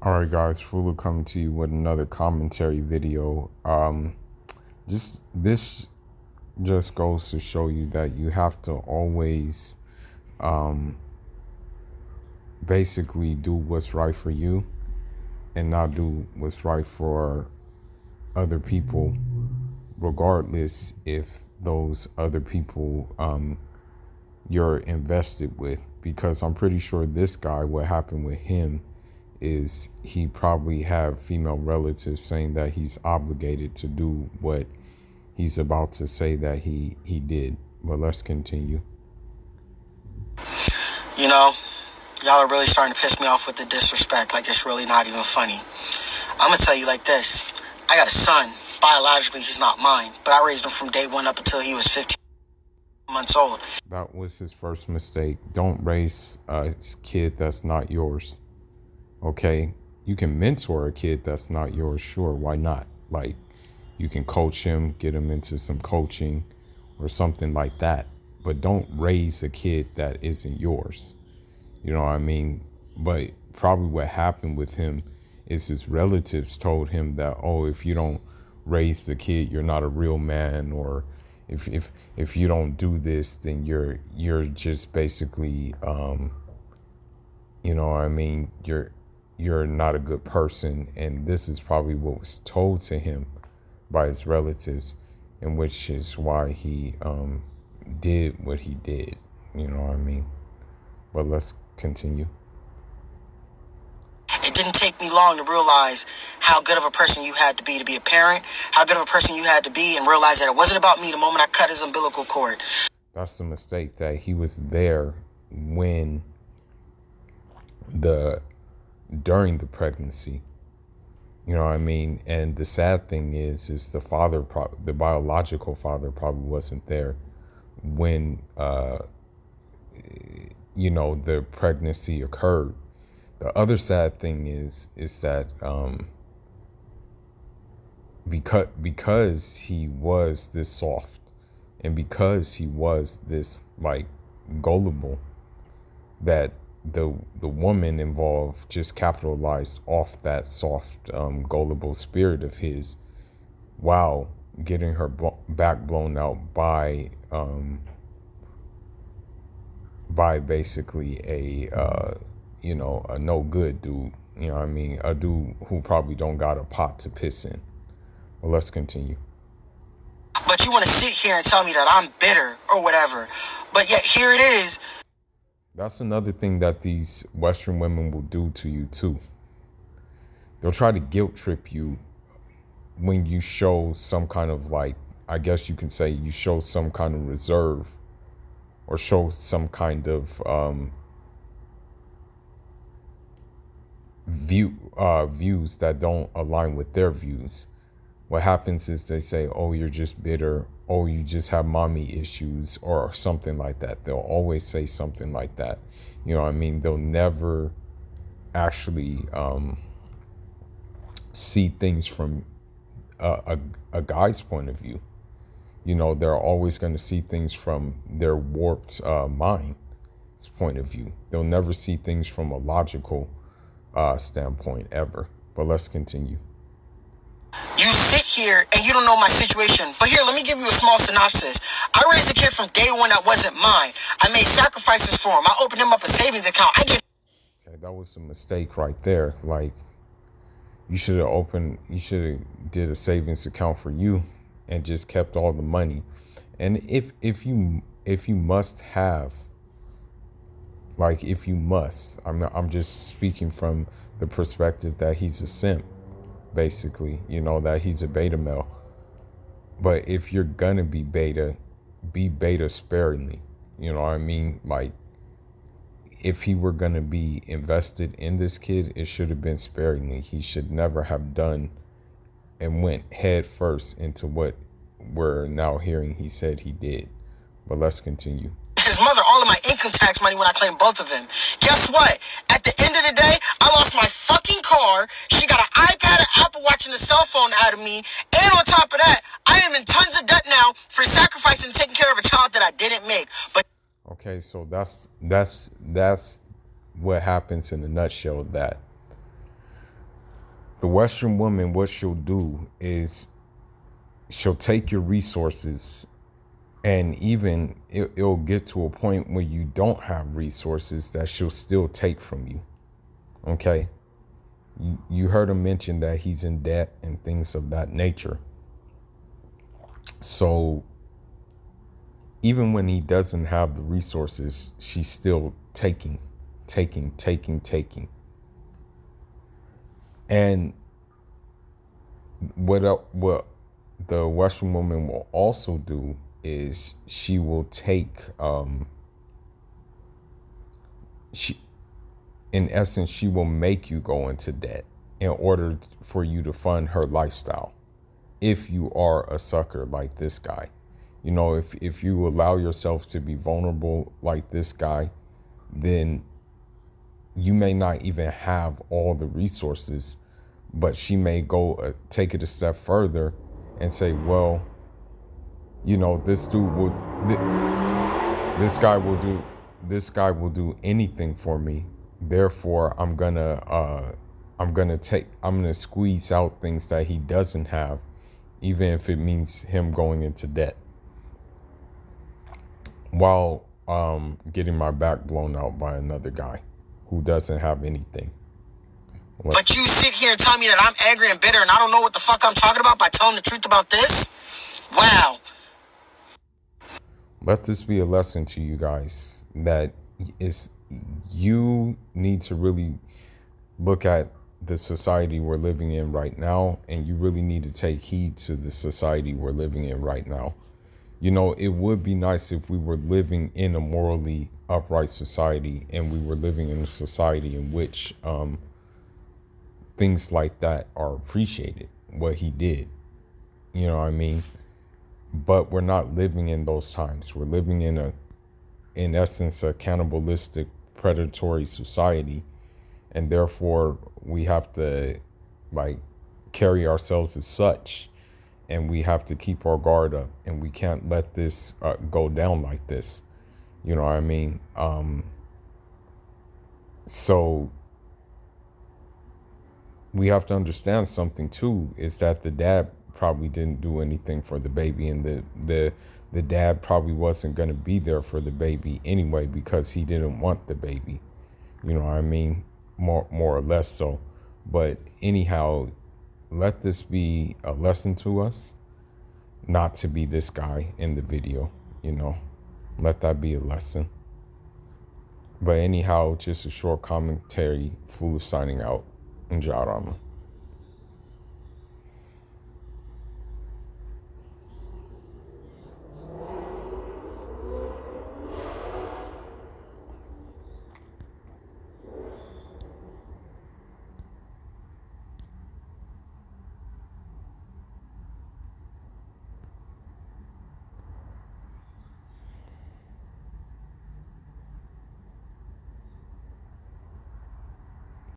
All right, guys, Fulu coming to you with another commentary video. Just this just goes to show you that you have to always basically do what's right for you and not do what's right for other people, regardless if those other people you're invested with. Because I'm pretty sure this guy, what happened with him is he probably have female relatives saying that he's obligated to do what he's about to say that he did. But let's continue. You know, y'all are really starting to piss me off with the disrespect. Like, it's really not even funny. I'm going to tell you like this. I got a son. Biologically, he's not mine. But I raised him from day one up until he was 15 months old. That was his first mistake. Don't raise a kid that's not yours. Okay? You can mentor a kid that's not yours. Sure, why not? Like, you can coach him, get him into some coaching or something like that. But don't raise a kid that isn't yours. You know what I mean? But probably what happened with him is his relatives told him that, oh, if you don't raise the kid, you're not a real man, or if you don't do this, then you're just basically you know what I mean, you're not a good person. And this is probably what was told to him by his relatives, and which is why he did what he did. You know what I mean? But let's continue. It didn't take me long to realize how good of a person you had to be a parent, how good of a person you had to be, and realize that it wasn't about me the moment I cut his umbilical cord. That's the mistake, that he was there when during the pregnancy. You know what I mean? And the sad thing is the father, the biological father, probably wasn't there when the pregnancy occurred. The other sad thing is that because he was this soft, and because he was this like gullible, that the woman involved just capitalized off that soft, gullible spirit of his, while getting her back blown out by basically a no good dude. You know what I mean? A dude who probably don't got a pot to piss in. Well, let's continue. But you want to sit here and tell me that I'm bitter or whatever. But yet here it is. That's another thing that these Western women will do to you too. They'll try to guilt trip you when you show some kind of, like, I guess you can say you show some kind of reserve, or show some kind of views that don't align with their views. What happens is they say, oh, you're just bitter, oh, you just have mommy issues, or something like that. They'll always say something like that. You know what I mean? They'll never actually see things from a guy's point of view. You know, they're always going to see things from their warped mind's point of view. They'll never see things from a logical standpoint ever. But let's continue. You sit here and you don't know my situation. But here, let me give you a small synopsis. I raised a kid from day one that wasn't mine. I made sacrifices for him. I opened him up a savings account. Okay, that was a mistake right there. Like, you should have did a savings account for you and just kept all the money. And if you must have, like, if you must, I'm just speaking from the perspective that he's a simp, basically, you know, that he's a beta male. But if you're gonna be beta sparingly. You know what I mean? Like, if he were gonna be invested in this kid, it should have been sparingly. He should never have done and went head first into what we're now hearing he said he did. But let's continue. His mother all of my income tax money when I claimed both of them. Guess what? At the end of the day, I lost my fucking car. She got an iPad, an Apple Watch, and a cell phone out of me. And on top of that, I am in tons of debt now for sacrificing and taking care of a child that I didn't make. But okay, so that's what happens in a nutshell. That the Western woman, what she'll do is she'll take your resources, and even it'll get to a point where you don't have resources that she'll still take from you. Okay. You heard him mention that he's in debt and things of that nature. So even when he doesn't have the resources, she's still taking. And what the Western woman will also do is she will take, she in essence, she will make you go into debt in order for you to fund her lifestyle. If you are a sucker like this guy, you know, if you allow yourself to be vulnerable like this guy, then you may not even have all the resources, but she may go take it a step further and say, well, you know, this guy will do anything for me. Therefore, I'm gonna squeeze out things that he doesn't have, even if it means him going into debt, while getting my back blown out by another guy who doesn't have anything. But you sit here and tell me that I'm angry and bitter and I don't know what the fuck I'm talking about by telling the truth about this? Wow. Let this be a lesson to you guys that is, you need to really look at the society we're living in right now, and you really need to take heed to the society we're living in right now. You know, it would be nice if we were living in a morally upright society, and we were living in a society in which things like that are appreciated, what he did. You know what I mean? But we're not living in those times. We're living in essence, a cannibalistic, predatory society. And therefore, we have to, like, carry ourselves as such. And we have to keep our guard up. And we can't let this go down like this. You know what I mean? So we have to understand something, too, is that the dad probably didn't do anything for the baby, and the dad probably wasn't going to be there for the baby anyway, because he didn't want the baby. You know what I mean? More or less so. But anyhow, let this be a lesson to us, not to be this guy in the video, you know. Let that be a lesson. But anyhow, just a short commentary. Fool signing out. And Jarama.